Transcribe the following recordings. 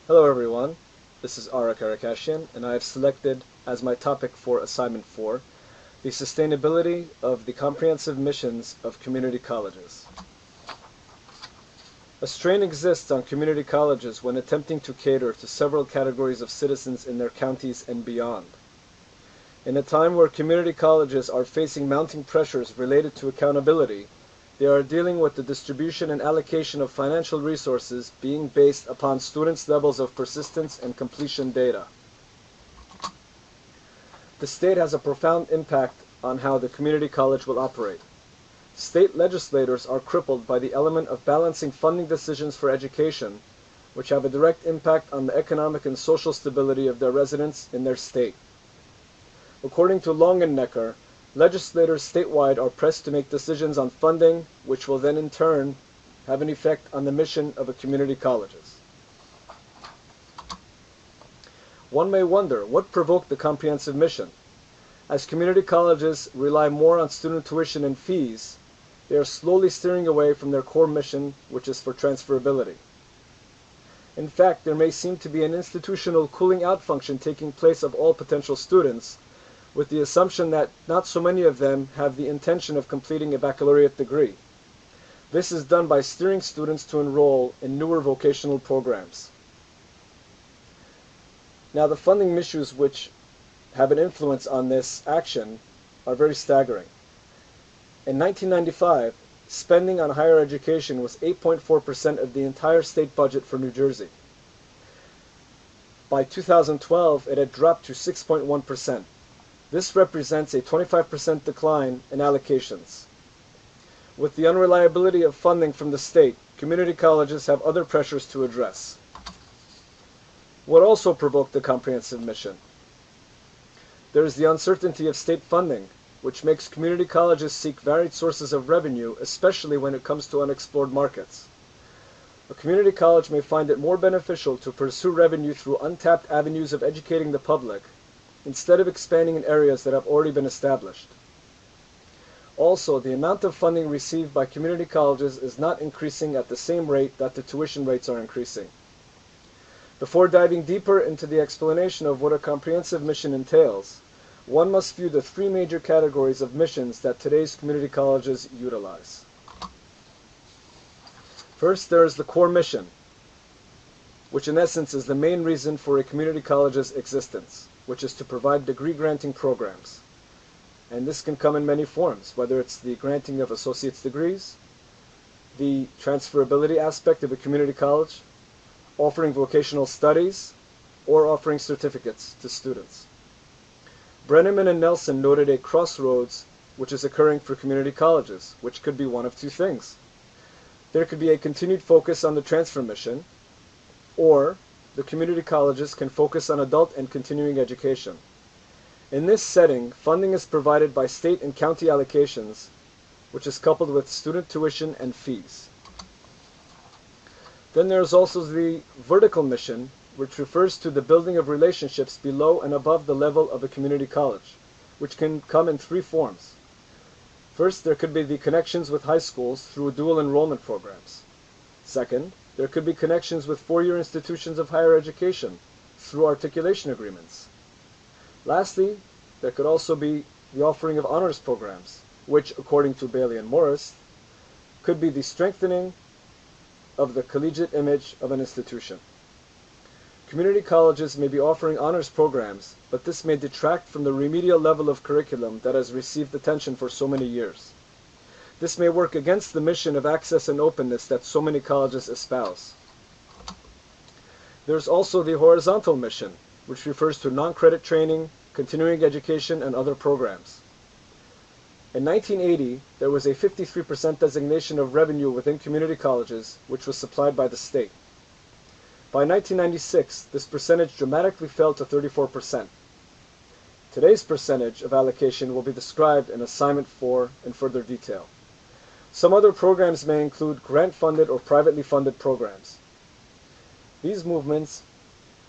Hello everyone, this is Karakashian, and I have selected as my topic for Assignment 4, the sustainability of the comprehensive missions of community colleges. A strain exists on community colleges when attempting to cater to several categories of citizens in their counties and beyond. In a time where community colleges are facing mounting pressures related to accountability, they are dealing with the distribution and allocation of financial resources being based upon students' levels of persistence and completion data. The state has a profound impact on how the community college will operate. State legislators are crippled by the element of balancing funding decisions for education, which have a direct impact on the economic and social stability of their residents in their state. According to Longenecker, legislators statewide are pressed to make decisions on funding, which will then in turn have an effect on the mission of a community colleges. One may wonder what provoked the comprehensive mission. As community colleges rely more on student tuition and fees, they are slowly steering away from their core mission, which is for transferability. In fact, there may seem to be an institutional cooling out function taking place of all potential students, with the assumption that not so many of them have the intention of completing a baccalaureate degree. This is done by steering students to enroll in newer vocational programs. Now, the funding issues which have an influence on this action are very staggering. In 1995, spending on higher education was 8.4% of the entire state budget for New Jersey. By 2012, it had dropped to 6.1%. This represents a 25% decline in allocations. With the unreliability of funding from the state, community colleges have other pressures to address. What also provoked the comprehensive mission? There is the uncertainty of state funding, which makes community colleges seek varied sources of revenue, especially when it comes to unexplored markets. A community college may find it more beneficial to pursue revenue through untapped avenues of educating the public, instead of expanding in areas that have already been established. Also, the amount of funding received by community colleges is not increasing at the same rate that the tuition rates are increasing. Before diving deeper into the explanation of what a comprehensive mission entails, one must view the three major categories of missions that today's community colleges utilize. First, there is the core mission, which in essence is the main reason for a community college's existence, which is to provide degree-granting programs. And this can come in many forms, whether it's the granting of associate's degrees, the transferability aspect of a community college, offering vocational studies, or offering certificates to students. Brenneman and Nelson noted a crossroads which is occurring for community colleges, which could be one of two things. There could be a continued focus on the transfer mission, or the community colleges can focus on adult and continuing education. In this setting, funding is provided by state and county allocations, which is coupled with student tuition and fees. Then there is also the vertical mission, which refers to the building of relationships below and above the level of a community college, which can come in three forms. First, there could be the connections with high schools through dual enrollment programs. Second, there could be connections with four-year institutions of higher education through articulation agreements. Lastly, there could also be the offering of honors programs, which, according to Bailey and Morris, could be the strengthening of the collegiate image of an institution. Community colleges may be offering honors programs, but this may detract from the remedial level of curriculum that has received attention for so many years. This may work against the mission of access and openness that so many colleges espouse. There's also the horizontal mission, which refers to non-credit training, continuing education, and other programs. In 1980, there was a 53% designation of revenue within community colleges, which was supplied by the state. By 1996, this percentage dramatically fell to 34%. Today's percentage of allocation will be described in Assignment 4 in further detail. Some other programs may include grant-funded or privately funded programs. These movements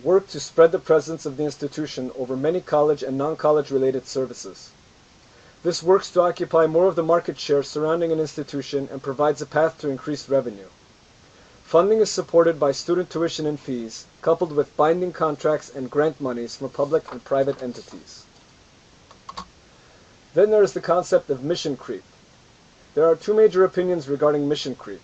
work to spread the presence of the institution over many college and non-college related services. This works to occupy more of the market share surrounding an institution and provides a path to increased revenue. Funding is supported by student tuition and fees, coupled with binding contracts and grant monies from public and private entities. Then there is the concept of mission creep. There are two major opinions regarding mission creep,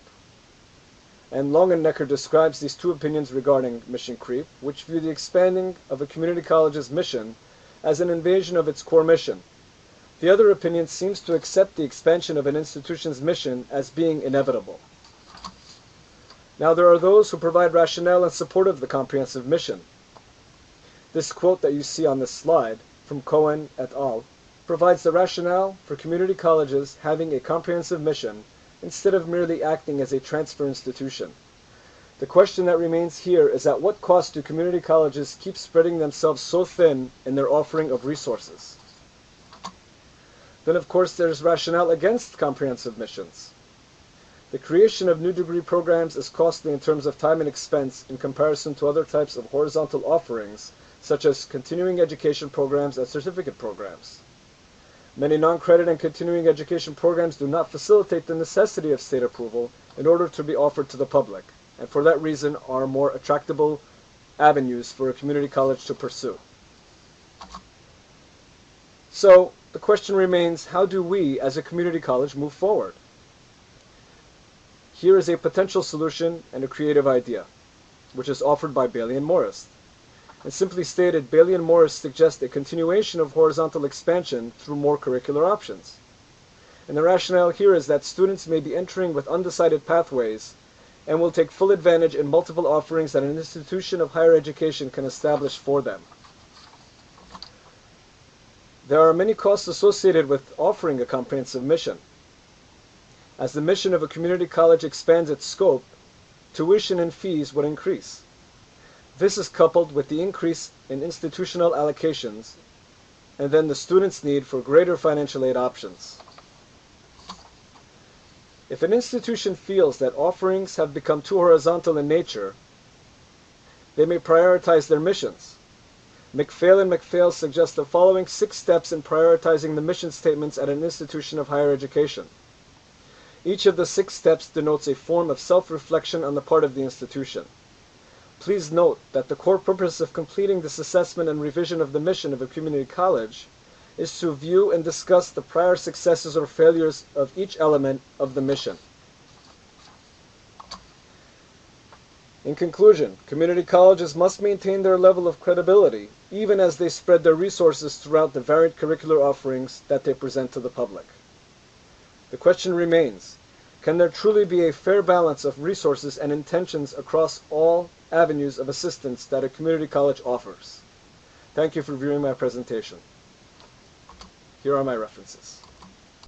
and Longenecker describes these two opinions regarding mission creep, which view the expanding of a community college's mission as an invasion of its core mission. The other opinion seems to accept the expansion of an institution's mission as being inevitable. Now there are those who provide rationale in support of the comprehensive mission. This quote that you see on this slide from Cohen et al. Provides the rationale for community colleges having a comprehensive mission instead of merely acting as a transfer institution. The question that remains here is at what cost do community colleges keep spreading themselves so thin in their offering of resources? Then of course there's rationale against comprehensive missions. The creation of new degree programs is costly in terms of time and expense in comparison to other types of horizontal offerings, such as continuing education programs and certificate programs. Many non-credit and continuing education programs do not facilitate the necessity of state approval in order to be offered to the public, and for that reason are more attractable avenues for a community college to pursue. So, the question remains, how do we as a community college move forward? Here is a potential solution and a creative idea, which is offered by Bailey and Morris. And simply stated, Bailey and Morris suggest a continuation of horizontal expansion through more curricular options. And the rationale here is that students may be entering with undecided pathways and will take full advantage in multiple offerings that an institution of higher education can establish for them. There are many costs associated with offering a comprehensive mission. As the mission of a community college expands its scope, tuition and fees would increase. This is coupled with the increase in institutional allocations, and then the students' need for greater financial aid options. If an institution feels that offerings have become too horizontal in nature, they may prioritize their missions. McPhail and McPhail suggest the following 6 steps in prioritizing the mission statements at an institution of higher education. Each of the 6 steps denotes a form of self-reflection on the part of the institution. Please note that the core purpose of completing this assessment and revision of the mission of a community college is to view and discuss the prior successes or failures of each element of the mission. In conclusion, community colleges must maintain their level of credibility even as they spread their resources throughout the varied curricular offerings that they present to the public. The question remains, can there truly be a fair balance of resources and intentions across all avenues of assistance that a community college offers? Thank you for viewing my presentation. Here are my references.